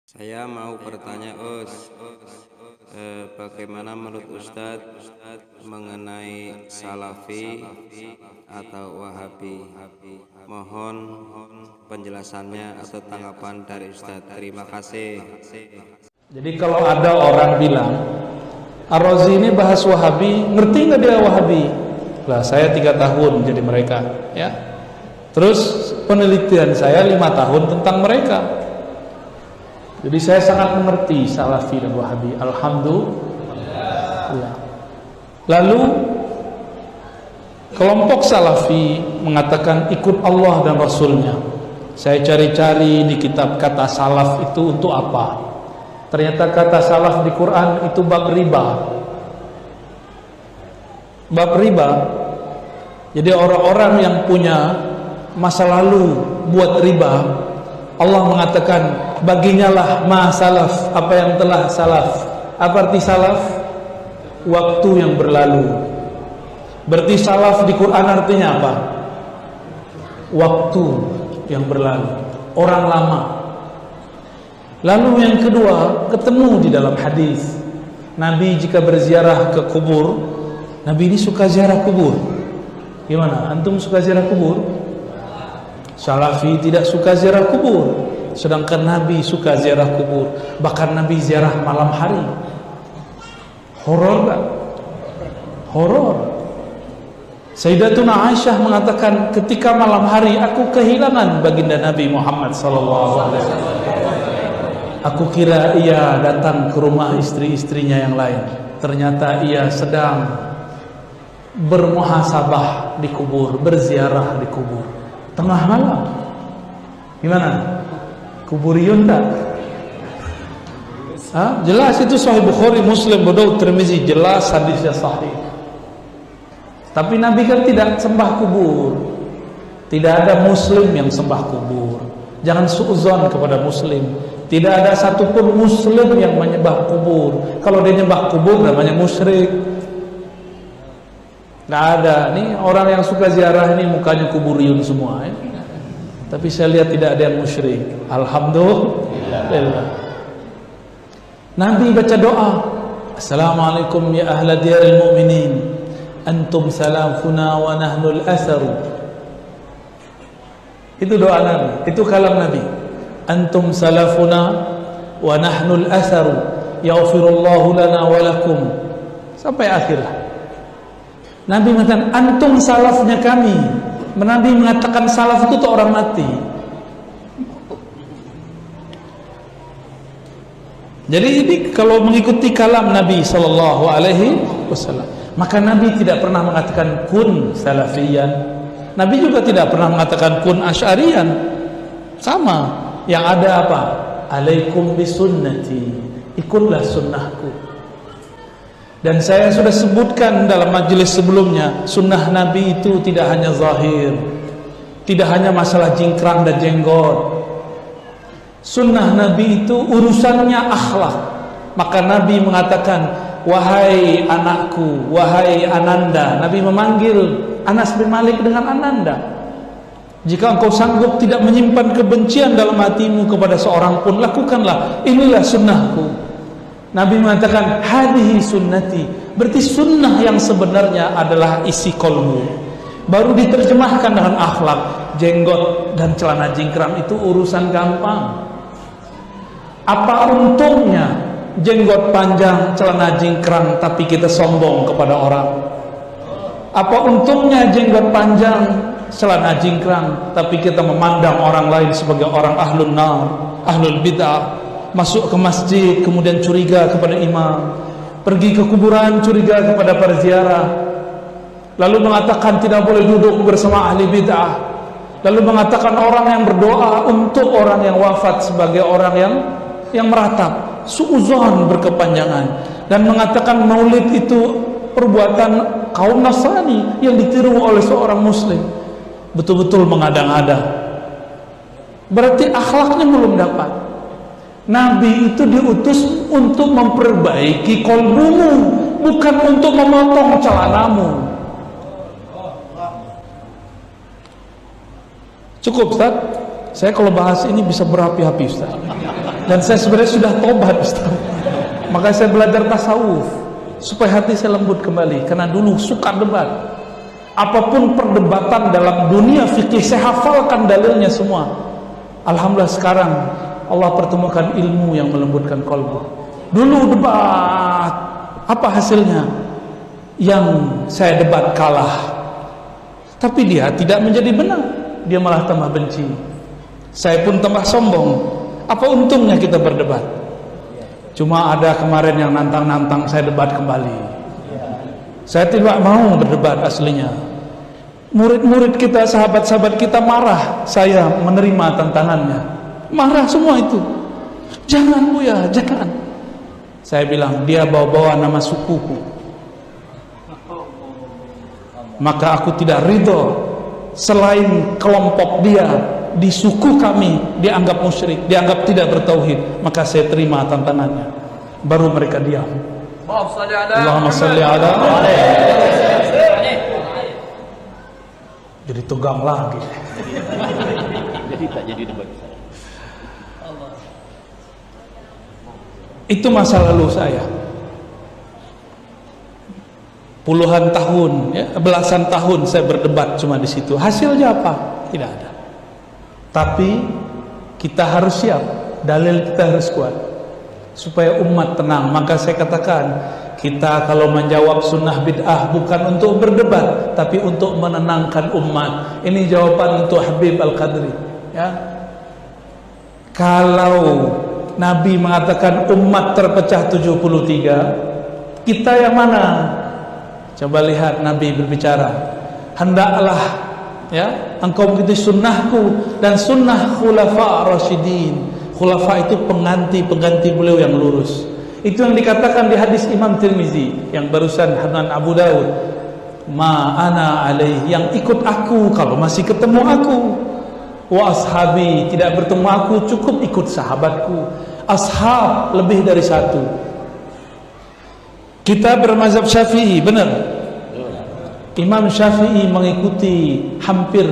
Saya mau bertanya, bagaimana menurut Ustadz mengenai Salafi atau Wahabi? Mohon penjelasannya atau tanggapan dari Ustadz. Terima kasih. Jadi kalau ada orang bilang Ar-Razi ini bahas Wahabi, ngerti nggak dia Wahabi? Lah saya 3 tahun jadi mereka, ya. Terus penelitian saya 5 tahun tentang mereka. Jadi saya sangat mengerti Salafi dan Wahabi. Alhamdulillah. Lalu kelompok Salafi mengatakan ikut Allah dan Rasulnya. Saya cari-cari di kitab kata salaf itu untuk apa. Ternyata kata salaf di Quran itu bab riba. Bab riba. Jadi orang-orang yang punya masa lalu buat riba, Allah mengatakan baginya lah ma salaf, apa yang telah salaf. Apa arti salaf? Waktu yang berlalu. Berarti salaf di Quran artinya apa? Waktu yang berlalu, orang lama. Lalu yang kedua, ketemu di dalam hadis Nabi jika berziarah ke kubur, Nabi ini suka ziarah kubur. Gimana? Antum suka ziarah kubur? Salafi tidak suka ziarah kubur, sedangkan Nabi suka ziarah kubur. Bahkan Nabi ziarah malam hari. Horor gak? Horor. Sayyidatuna Aisyah mengatakan ketika malam hari aku kehilangan baginda Nabi Muhammad SAW. Aku kira ia datang ke rumah istri-istrinya yang lain. Ternyata ia sedang bermuhasabah di kubur, berziarah di kubur. Tengah malam. Gimana? Kuburiyun tak? Jelas itu Sahih Bukhari, Muslim, Abu Daud, Tirmizi, jelas hadisnya sahih. Tapi Nabi kan tidak sembah kubur. Tidak ada Muslim yang sembah kubur. Jangan suudzon kepada Muslim. Tidak ada satupun Muslim yang menyembah kubur. Kalau dia nyembah kubur namanya musyrik. Nggak ada. Nih orang yang suka ziarah ini mukanya kuburiyun semua, ya. Tapi saya lihat tidak ada yang musyrik. Alhamdulillah. Nabi baca doa, Assalamualaikum ya ahla diyaril mu'minin, antum salafuna wa nahnul asaru. Itu doa Nabi, itu kalam Nabi. Antum salafuna wa nahnul asaru, yaghfirullahu lana wa lakum, sampai akhir. Nabi mengatakan antum salafnya kami. Nabi mengatakan salaf itu tuh orang mati. Jadi ini kalau mengikuti kalam Nabi sallallahu alaihi wasallam, maka Nabi tidak pernah mengatakan kun salafiyan. Nabi juga tidak pernah mengatakan kun asy'ariyan. Sama. Yang ada apa? Alaikum bisunnati. Ikutlah sunnahku. Dan saya sudah sebutkan dalam majelis sebelumnya, sunnah Nabi itu tidak hanya zahir, tidak hanya masalah jingkrang dan jenggot. Sunnah Nabi itu urusannya akhlak. Maka Nabi mengatakan, wahai anakku, wahai Ananda. Nabi memanggil Anas bin Malik dengan Ananda. Jika engkau sanggup tidak menyimpan kebencian dalam hatimu kepada seorang pun, lakukanlah. Inilah sunnahku. Nabi mengatakan hadihi sunnati, berarti sunnah yang sebenarnya adalah isi kolbu. Baru diterjemahkan dengan akhlak. Jenggot dan celana jingkrang itu urusan gampang. Apa untungnya jenggot panjang, celana jingkrang, tapi kita sombong kepada orang? Apa untungnya jenggot panjang, celana jingkrang, tapi kita memandang orang lain sebagai orang ahlun nar, ahlul bid'ah? Masuk ke masjid kemudian curiga kepada imam, pergi ke kuburan curiga kepada para ziarah, lalu mengatakan tidak boleh duduk bersama ahli bid'ah, lalu mengatakan orang yang berdoa untuk orang yang wafat sebagai orang yang meratap, suudzon berkepanjangan, dan mengatakan maulid itu perbuatan kaum Nasrani yang ditiru oleh seorang muslim. Betul-betul mengada-ngada. Berarti akhlaknya belum dapat. Nabi itu diutus untuk memperbaiki kolbumu, bukan untuk memotong celanamu. Cukup Ustaz? Saya kalau bahas ini bisa berapi-api Ustaz. Dan saya sebenarnya sudah tobat, Ustaz. Maka saya belajar tasawuf supaya hati saya lembut kembali. Karena dulu suka debat. Apapun perdebatan dalam dunia fikih saya hafalkan dalilnya semua. Alhamdulillah sekarang Allah pertemukan ilmu yang melembutkan kalbu. Dulu debat, apa hasilnya? Yang saya debat kalah. Tapi dia tidak menjadi benar. Dia malah tambah benci. Saya pun tambah sombong. Apa untungnya kita berdebat? Cuma ada kemarin yang nantang-nantang saya debat kembali. Saya tidak mau berdebat aslinya. Murid-murid kita, sahabat-sahabat kita marah saya menerima tantangannya. Marah semua itu. Jangan Buya, jangan. Saya bilang, dia bawa-bawa nama sukuku. Maka aku tidak ridho selain kelompok dia di suku kami dianggap musyrik, dianggap tidak bertauhid. Maka saya terima tantangannya. Baru mereka diam. Allahumma salli ala jadi tegang lagi. Jadi tak jadi debat. Itu masa lalu saya. Puluhan tahun, ya, belasan tahun saya berdebat cuma di situ. Hasilnya apa? Tidak ada. Tapi kita harus siap, dalil kita harus kuat supaya umat tenang. Maka saya katakan, kita kalau menjawab sunnah bid'ah bukan untuk berdebat, tapi untuk menenangkan umat. Ini jawaban untuk Habib Al-Qadri, ya. Kalau Nabi mengatakan umat terpecah 73, kita yang mana? Coba lihat Nabi berbicara, hendaklah, ya, engkau mengikuti sunnahku dan sunnah khulafa rasyidin. Khulafa itu pengganti beliau yang lurus. Itu yang dikatakan di hadis Imam Tirmizi yang barusan Hanan Abu Dawud. Ma ana alaih, yang ikut aku kalau masih ketemu aku. Wa ashabi, tidak bertemu aku cukup ikut sahabatku. Ashab lebih dari satu. Kita bermazhab Syafi'i, benar. Imam Syafi'i mengikuti hampir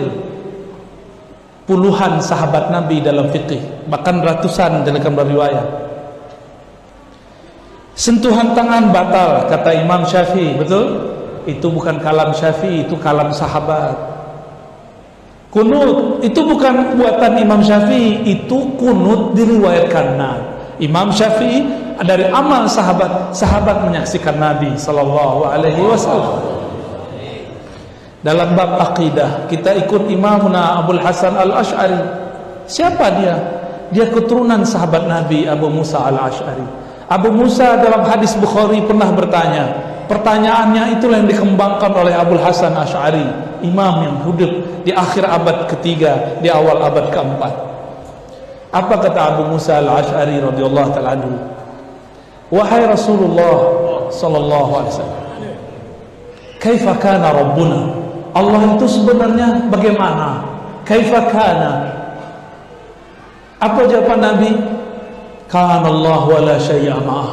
puluhan sahabat Nabi dalam fikih, bahkan ratusan dalam riwayat. Sentuhan tangan batal, kata Imam Syafi'i, betul? Itu bukan kalam Syafi'i, itu kalam sahabat. Kunut itu bukan buatan Imam Syafi'i, itu kunut diriwayatkan Imam Syafi'i dari amal sahabat menyaksikan Nabi sallallahu alaihi wasallam. Dalam bab akidah kita ikut Imamuna Abul Hasan Al-Asy'ari. Siapa dia? Dia keturunan sahabat Nabi Abu Musa Al-Asy'ari. Abu Musa dalam hadis Bukhari pernah bertanya. Pertanyaannya itulah yang dikembangkan oleh Abul Hasan Asy'ari, imam yang hidup di akhir abad ketiga, di awal abad keempat. Apa kata Abu Musa Al-Asy'ari radhiyallahu ta'ala anhu? Wahai Rasulullah sallallahu alaihi wasallam, kaifa kana rabbuna? Allah itu sebenarnya bagaimana? Kaifa kana? Apa jawaban Nabi? Kana Allah wa la syai'a ma'ah.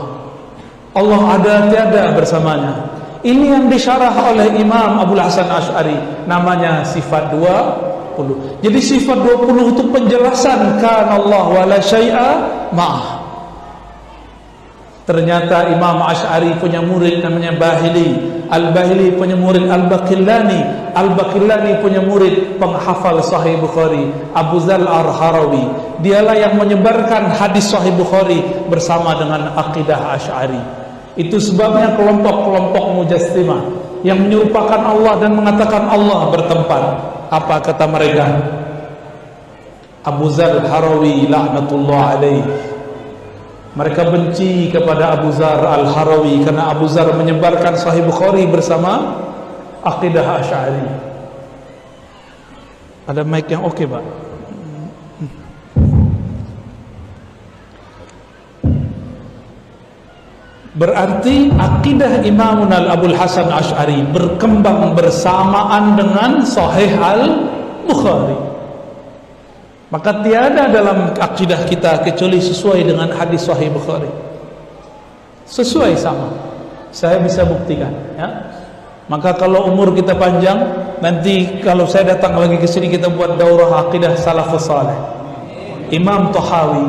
Allah ada tiada bersamanya. Ini yang disyarah oleh Imam Abul Hasan Asy'ari, namanya sifat 20. Jadi sifat 20 itu penjelasan kana Allah wa la syai'a ma'ah. Ternyata Imam Asy'ari punya murid namanya Bahili. Al-Bahili punya murid Al-Baqillani. Al-Baqillani punya murid penghafal Sahih Bukhari, Abu Zal Al-Harawi. Dialah yang menyebarkan hadis Sahih Bukhari bersama dengan akidah Asy'ari. Itu sebabnya kelompok-kelompok Mujassimah yang menyerupakan Allah dan mengatakan Allah bertempat. Apa kata mereka? Abu Zal Al-Harawi laknatullah alaih. Mereka benci kepada Abu Zar Al-Harawi karena Abu Zar menyebarkan Sahih Bukhari bersama akidah Asy'ari. Ada mic yang oke, Pak? Berarti akidah Imam Abul Hasan Asy'ari berkembang bersamaan dengan Sahih Al-Bukhari. Maka tiada dalam akidah kita kecuali sesuai dengan hadis Sahih Bukhari. Sesuai sama. Saya bisa buktikan, ya. Maka kalau umur kita panjang, nanti kalau saya datang lagi ke sini kita buat daurah akidah salafus saleh. Imam Tahawi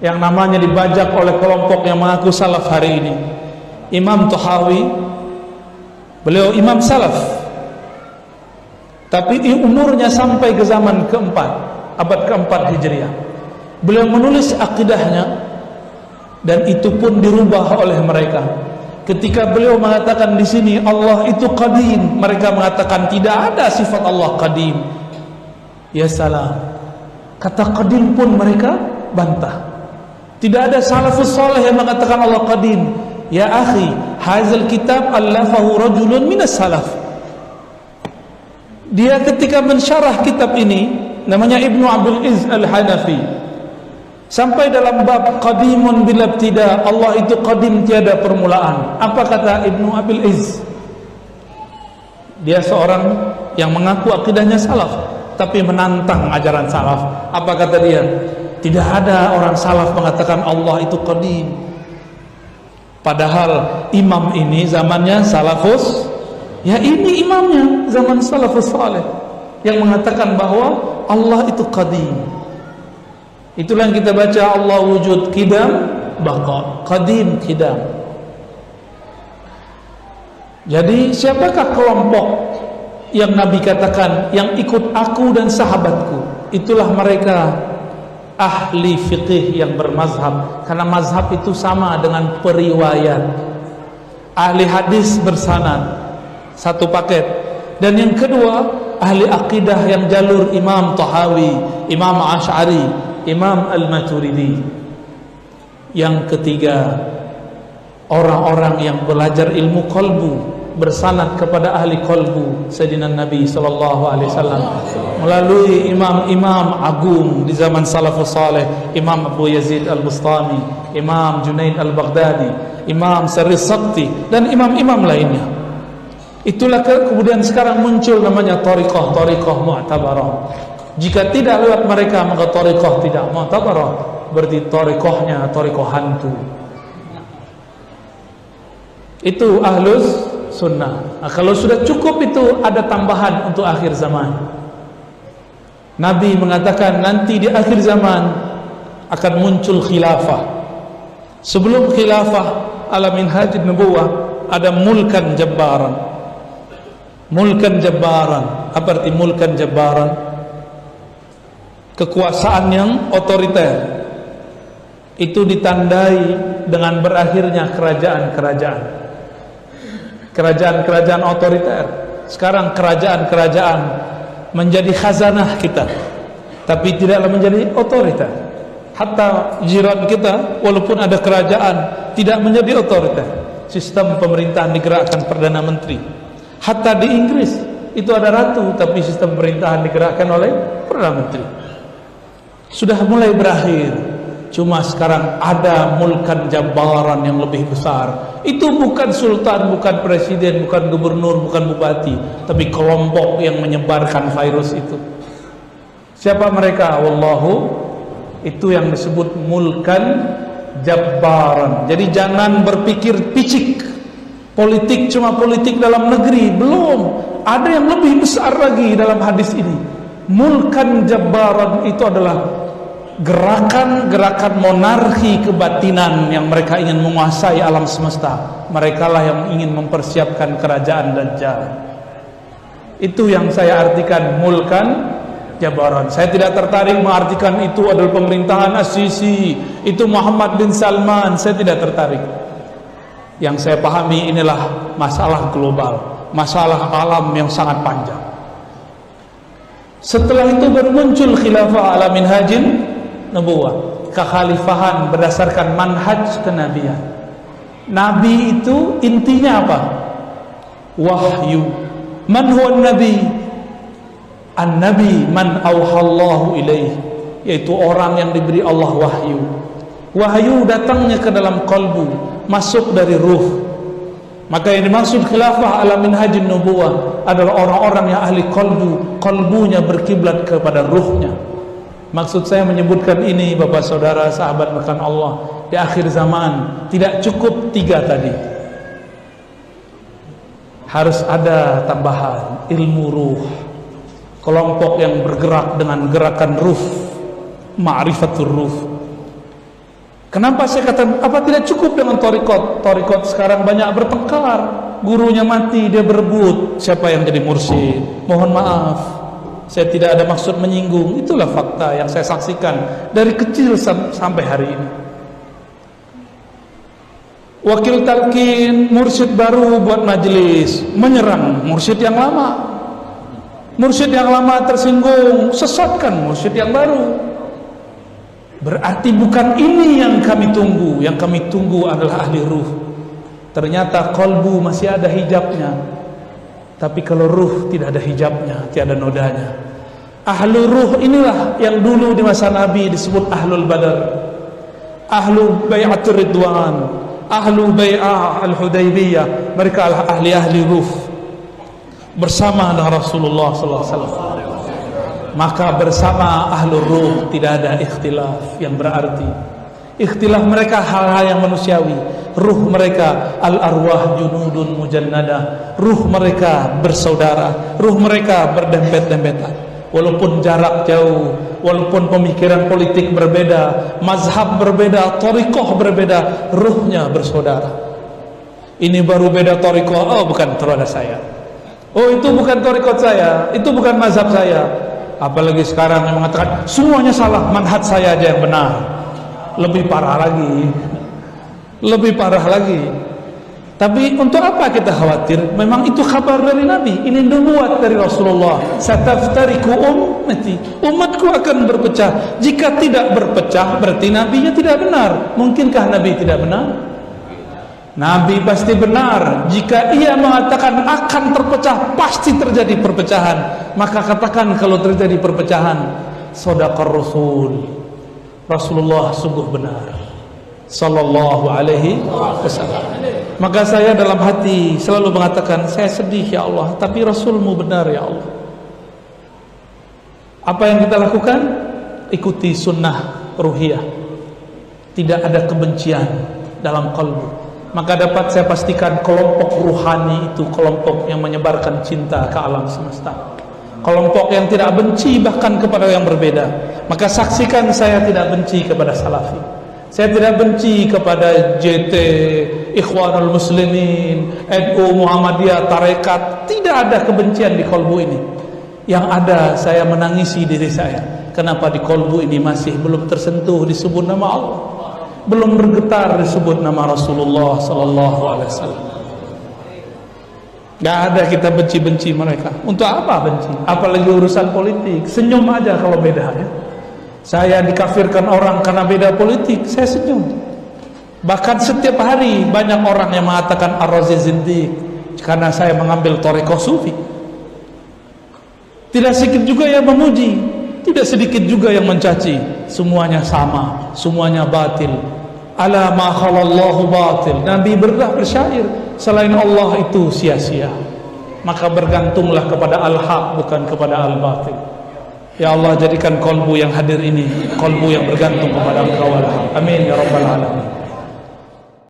yang namanya dibajak oleh kelompok yang mengaku salaf hari ini. Imam Tahawi, beliau imam salaf, tapi umurnya sampai ke zaman keempat, abad keempat Hijriah. Beliau menulis akidahnya, dan itu pun dirubah oleh mereka. Ketika beliau mengatakan di sini Allah itu qadim, mereka mengatakan tidak ada sifat Allah qadim. Ya salam, kata qadim pun mereka bantah. Tidak ada salafus saleh yang mengatakan Allah qadim. Ya akhi, hazal kitab allafahu rajulun minas salaf. Dia ketika mensyarah kitab ini, namanya Ibnu Abdul Izz Al-Hanafi, sampai dalam bab qadimun bil ibtida, Allah itu qadim tiada permulaan. Apa kata Ibnu Abdul Izz? Dia seorang yang mengaku akidahnya salaf, tapi menantang ajaran salaf. Apa kata dia? Tidak ada orang salaf mengatakan Allah itu qadim. Padahal imam ini zamannya salafus, ya ini imamnya zaman salafus saleh yang mengatakan bahwa Allah itu qadim. Itulah yang kita baca, Allah wujud qidam baqa, qadim qidam. Jadi siapakah kelompok yang Nabi katakan yang ikut aku dan sahabatku? Itulah mereka ahli fiqih yang bermazhab, karena mazhab itu sama dengan periwayat. Ahli hadis bersanad, satu paket. Dan yang kedua, ahli akidah yang jalur Imam Tahawi, Imam Asy'ari, Imam Al-Maturidi. Yang ketiga, orang-orang yang belajar ilmu qalbu, bersanad kepada ahli qalbu Sayyidina Nabi SAW melalui imam-imam agung di zaman salafus saleh, Imam Abu Yazid Al-Bustami, Imam Junaid Al-Baghdadi, Imam Sari Sakti, dan imam-imam lainnya. Itulah kemudian sekarang muncul namanya tariqah mu'tabarah. Jika tidak lewat mereka, maka tariqah tidak mu'tabarah, berarti tariqahnya tariqah hantu. Itu ahlus sunnah. Nah, kalau sudah cukup itu ada tambahan untuk akhir zaman. Nabi mengatakan nanti di akhir zaman akan muncul khilafah. Sebelum khilafah ala minhajin nubuwah ada mulkan jabbaran. Mulkan jabbaran. Apa arti mulkan jabbaran? Kekuasaan yang otoriter. Itu ditandai dengan berakhirnya kerajaan-kerajaan. Kerajaan-kerajaan otoriter. Sekarang kerajaan-kerajaan menjadi khazanah kita, tapi tidaklah menjadi otoriter. Hatta jiran kita walaupun ada kerajaan tidak menjadi otoriter. Sistem pemerintahan digerakkan Perdana Menteri. Hatta di Inggris itu ada ratu, tapi sistem pemerintahan digerakkan oleh Perdana Menteri. Sudah mulai berakhir. Cuma sekarang ada mulkan jabbaran yang lebih besar. Itu bukan sultan, bukan presiden, bukan gubernur, bukan bupati, tapi kelompok yang menyebarkan virus itu. Siapa mereka? Wallahu, itu yang disebut mulkan jabbaran. Jadi jangan berpikir picik. Politik cuma politik dalam negeri, belum. Ada yang lebih besar lagi dalam hadis ini. Mulkan jabbaran itu adalah gerakan-gerakan monarki kebatinan yang mereka ingin menguasai alam semesta. Mereka lah yang ingin mempersiapkan kerajaan Dajjal. Itu yang saya artikan mulkan jabbaran. Saya tidak tertarik mengartikan itu adalah pemerintahan As-Sisi, itu Muhammad bin Salman. Saya tidak tertarik. Yang saya pahami inilah masalah global, masalah alam yang sangat panjang. Setelah itu bermuncul khilafah ala minhajin nubuwah, kekhalifahan berdasarkan manhaj kenabian. Nabi itu intinya apa? Wahyu. Man huwa nabi? An-nabi man auhallahu ilaih, yaitu orang yang diberi Allah wahyu. Wahyu datangnya ke dalam kalbu, masuk dari ruh. Maka yang dimaksud khilafah ala minhajin nubuwah adalah orang-orang yang ahli kalbu, kalbunya berkiblat kepada ruhnya. Maksud saya menyebutkan ini, Bapak Saudara, sahabat makan Allah, di akhir zaman tidak cukup 3 tadi. Harus ada tambahan ilmu ruh. Kelompok yang bergerak dengan gerakan ruh, ma'rifatul ruh. Kenapa saya kata, apa tidak cukup dengan torikot? Torikot sekarang banyak bertengkar, gurunya mati, dia berebut siapa yang jadi mursyid. Mohon maaf, saya tidak ada maksud menyinggung. Itulah fakta yang saya saksikan dari kecil sampai hari ini. Wakil talqin, mursyid baru buat majelis, menyerang mursyid yang lama. Mursyid yang lama tersinggung, sesatkan mursyid yang baru. Berarti bukan ini yang kami tunggu. Yang kami tunggu adalah ahli ruh. Ternyata kolbu masih ada hijabnya, tapi kalau ruh tidak ada hijabnya, tiada nodanya. Ahlu ruh inilah yang dulu di masa Nabi disebut ahlul badar, ahlu bai'atur ridwan, ahlu bai'ah al-Hudaybiyah. Mereka adalah ahli-ahli ruh bersama dengan Rasulullah SAW. Maka bersama ahlul ruh tidak ada ikhtilaf, yang berarti ikhtilaf mereka hal-hal yang manusiawi. Ruh mereka al-arwah junudun mujannada, ruh mereka bersaudara, ruh mereka berdempet-dempetan. Walaupun jarak jauh, walaupun pemikiran politik berbeda, mazhab berbeda, thariqah berbeda, ruhnya bersaudara. Ini baru beda thariqah, oh bukan terada saya, oh itu bukan thariqah saya, itu bukan mazhab saya. Apalagi sekarang yang mengatakan semuanya salah, manhaj saya aja yang benar. Lebih parah lagi, lebih parah lagi. Tapi untuk apa kita khawatir? Memang itu kabar dari Nabi, ini nubuat dari Rasulullah. Sataftariku ummati, umatku akan berpecah. Jika tidak berpecah berarti nabinya tidak benar. Mungkinkah Nabi tidak benar? Nabi pasti benar. Jika ia mengatakan akan terpecah, pasti terjadi perpecahan. Maka katakan kalau terjadi perpecahan, shadaqar Rasul, Rasulullah sungguh benar sallallahu alaihi wasallam. Maka saya dalam hati selalu mengatakan, saya sedih ya Allah, tapi Rasulmu benar ya Allah. Apa yang kita lakukan? Ikuti sunnah ruhiyah. Tidak ada kebencian dalam kalbu. Maka dapat saya pastikan kelompok ruhani itu kelompok yang menyebarkan cinta ke alam semesta, kelompok yang tidak benci bahkan kepada yang berbeda. Maka saksikan, saya tidak benci kepada Salafi, saya tidak benci kepada JT, Ikhwanul Muslimin, NU, Muhammadiyah, Tarekat. Tidak ada kebencian di kolbu ini. Yang ada, saya menangisi diri saya. Kenapa di kolbu ini masih belum tersentuh disebut nama Allah, belum bergetar disebut nama Rasulullah sallallahu alaihi wasallam. Gak ada kita benci-benci mereka. Untuk apa benci? Apalagi urusan politik. Senyum aja kalau beda ya. Saya dikafirkan orang karena beda politik, saya senyum. Bahkan setiap hari banyak orang yang mengatakan Ar-Razi Zindiq karena saya mengambil thariqah sufi. Tidak sedikit juga yang memuji, tidak sedikit juga yang mencaci. Semuanya sama, semuanya batil. Ala ma khalallahu batil. Nabi bersyair, selain Allah itu sia-sia. Maka bergantunglah kepada al-haq, bukan kepada al-batil. Ya Allah, jadikan kolbu yang hadir ini kolbu yang bergantung kepada Engkau al-haq. Amin ya rabbal alamin.